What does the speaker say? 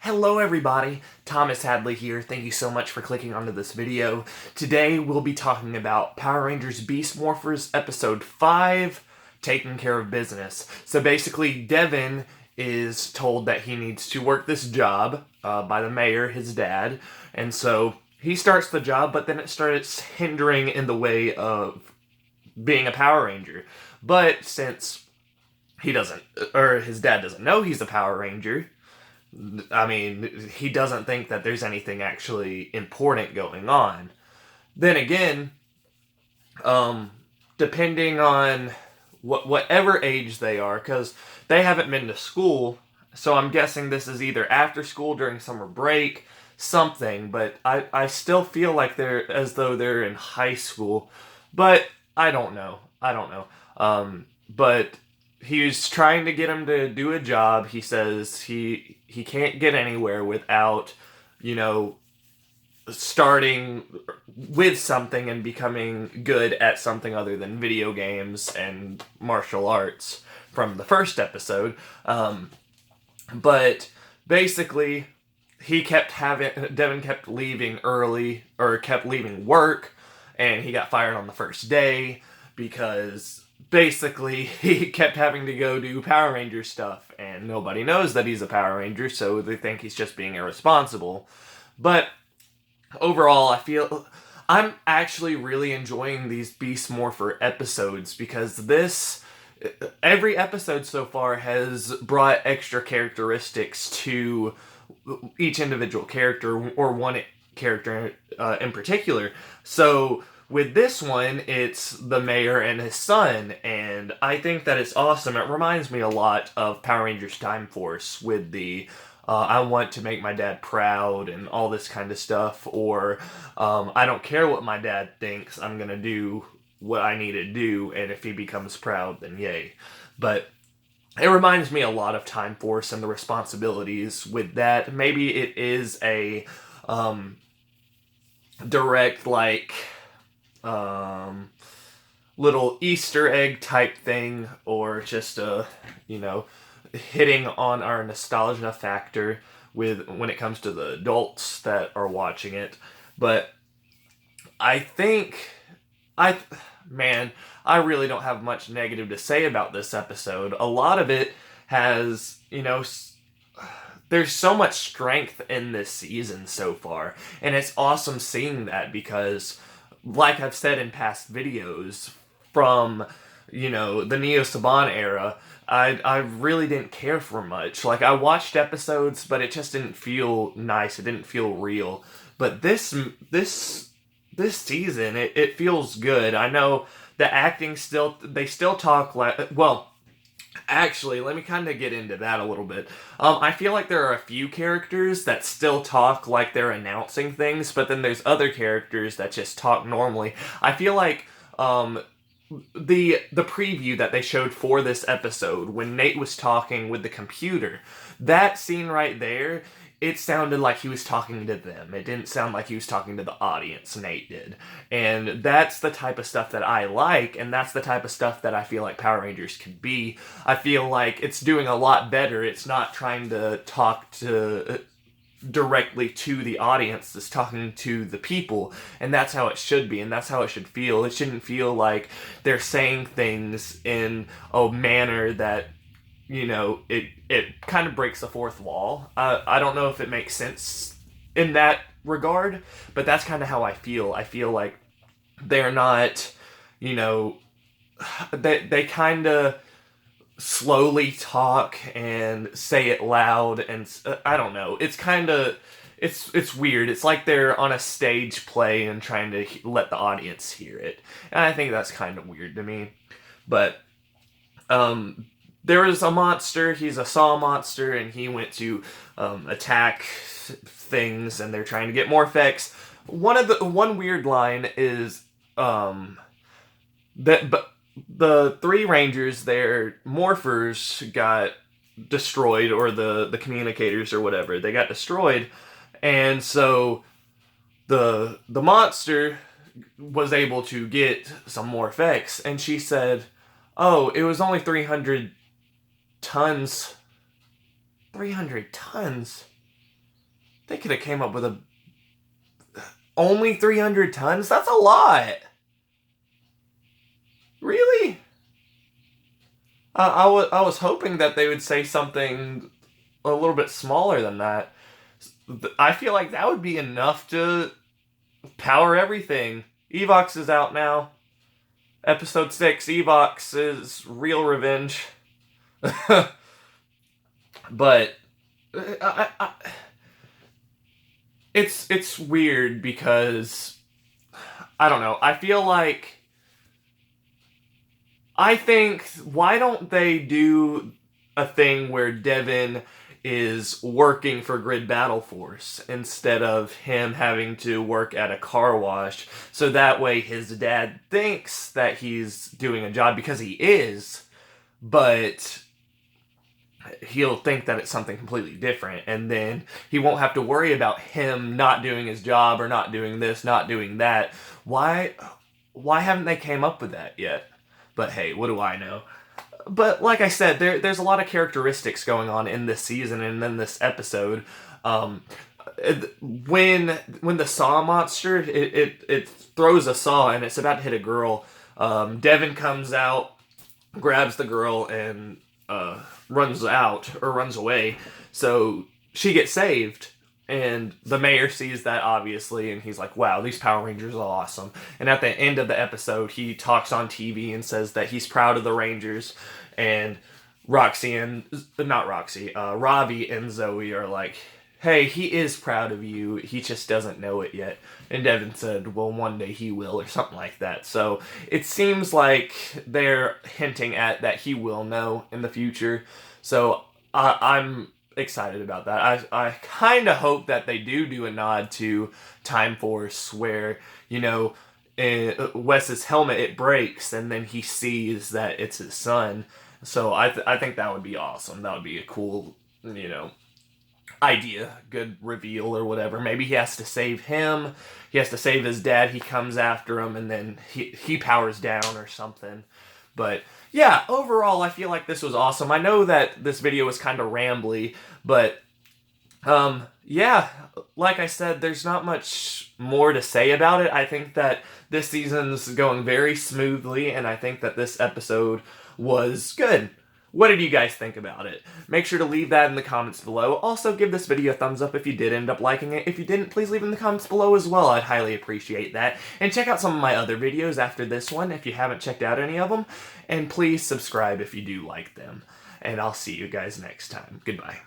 Hello everybody, Thomas Hadley here. Thank you so much for clicking onto this video. Today we'll be talking about Power Rangers Beast Morphers Episode 5, Taking Care of Business. So basically, Devin is told that he needs to work this job by the mayor, his dad, and so he starts the job, but then it starts hindering in the way of being a Power Ranger. But since he doesn't, or his dad doesn't know he's a Power Ranger, I mean, he doesn't think that there's anything actually important going on. Then again, um, depending on whatever age they are, because they haven't been to school, so I'm guessing this is either after school during summer break, something. But I still feel like they're as though they're in high school, but I don't know. I don't know. But he's trying to get him to do a job. He says he can't get anywhere without, you know, starting with something and becoming good at something other than video games and martial arts from the first episode. But basically, Devin kept leaving early, or kept leaving work, and he got fired on the first day because basically he kept having to go do Power Ranger stuff, and nobody knows that he's a Power Ranger, so they think he's just being irresponsible. But overall, I feel I'm actually really enjoying these Beast Morpher episodes because every episode so far has brought extra characteristics to each individual character, or one character in particular. So with this one, it's the mayor and his son, and I think that it's awesome. It reminds me a lot of Power Rangers Time Force with the I want to make my dad proud and all this kind of stuff, or I don't care what my dad thinks, I'm gonna do what I need to do, and if he becomes proud, then yay. But it reminds me a lot of Time Force and the responsibilities with that. Maybe it is a direct, like, um, little Easter egg type thing, or just you know, hitting on our nostalgia factor with when it comes to the adults that are watching it. But I think I man, I really don't have much negative to say about this episode. A lot of it has, there's so much strength in this season so far, and it's awesome seeing that because, like I've said in past videos, from the Neo Saban era, I really didn't care for much. Like, I watched episodes, but it just didn't feel nice. It didn't feel real. But this season, it feels good. I know the acting they still talk like, well, actually, let me kind of get into that a little bit. I feel like there are a few characters that still talk like they're announcing things, but then there's other characters that just talk normally. I feel like the preview that they showed for this episode, when Nate was talking with the computer, that scene right there, it sounded like he was talking to them. It didn't sound like he was talking to the audience. Nate did. And that's the type of stuff that I like, and that's the type of stuff that I feel like Power Rangers can be. I feel like it's doing a lot better. It's not trying to talk to directly to the audience, is talking to the people, and that's how it should be, and that's how it should feel. It shouldn't feel like they're saying things in a manner that, it kind of breaks the fourth wall. I don't know if it makes sense in that regard, but that's kind of how I feel. I feel like they're not, you know, they kind of slowly talk and say it loud, and I don't know. It's kind of it's weird. It's like they're on a stage play and trying to let the audience hear it, and I think that's kind of weird to me. But there was a monster. He's a saw monster, and he went to attack things, and they're trying to get more effects. One weird line is that but the three rangers, their morphers got destroyed, or the communicators or whatever, they got destroyed, and so the monster was able to get some more effects, and she said, "Oh, it was only 300 tons." 300 tons? They could have came up with a... Only 300 tons? That's a lot! Really? I was hoping that they would say something a little bit smaller than that. I feel like that would be enough to power everything. Evox is out now. Episode 6, Evox is Real Revenge. But it's weird because I don't know. I think, why don't they do a thing where Devin is working for Grid Battle Force instead of him having to work at a car wash, so that way his dad thinks that he's doing a job, because he is, but he'll think that it's something completely different, and then he won't have to worry about him not doing his job or not doing this, not doing that. Why haven't they came up with that yet? But hey, what do I know? But like I said, there's a lot of characteristics going on in this season and in this episode. When the saw monster, it throws a saw and it's about to hit a girl, Devin comes out, grabs the girl, and runs away. So she gets saved. And the mayor sees that, obviously, and he's like, wow, these Power Rangers are awesome. And at the end of the episode, he talks on TV and says that he's proud of the Rangers. And Ravi and Zoe are like, hey, he is proud of you, he just doesn't know it yet. And Devin said, well, one day he will, or something like that. So it seems like they're hinting at that he will know in the future. So I'm excited about that. I kind of hope that they do a nod to Time Force, where, you know, Wes's helmet, it breaks, and then he sees that it's his son. So I think that would be awesome. That would be a cool, you know, idea, good reveal or whatever. Maybe he has to save him. He has to save his dad. He comes after him, and then he powers down or something. But yeah, overall, I feel like this was awesome. I know that this video was kind of rambly, but yeah, like I said, there's not much more to say about it. I think that this season's going very smoothly, and I think that this episode was good. What did you guys think about it? Make sure to leave that in the comments below. Also, give this video a thumbs up if you did end up liking it. If you didn't, please leave in the comments below as well. I'd highly appreciate that. And check out some of my other videos after this one if you haven't checked out any of them. And please subscribe if you do like them. And I'll see you guys next time. Goodbye.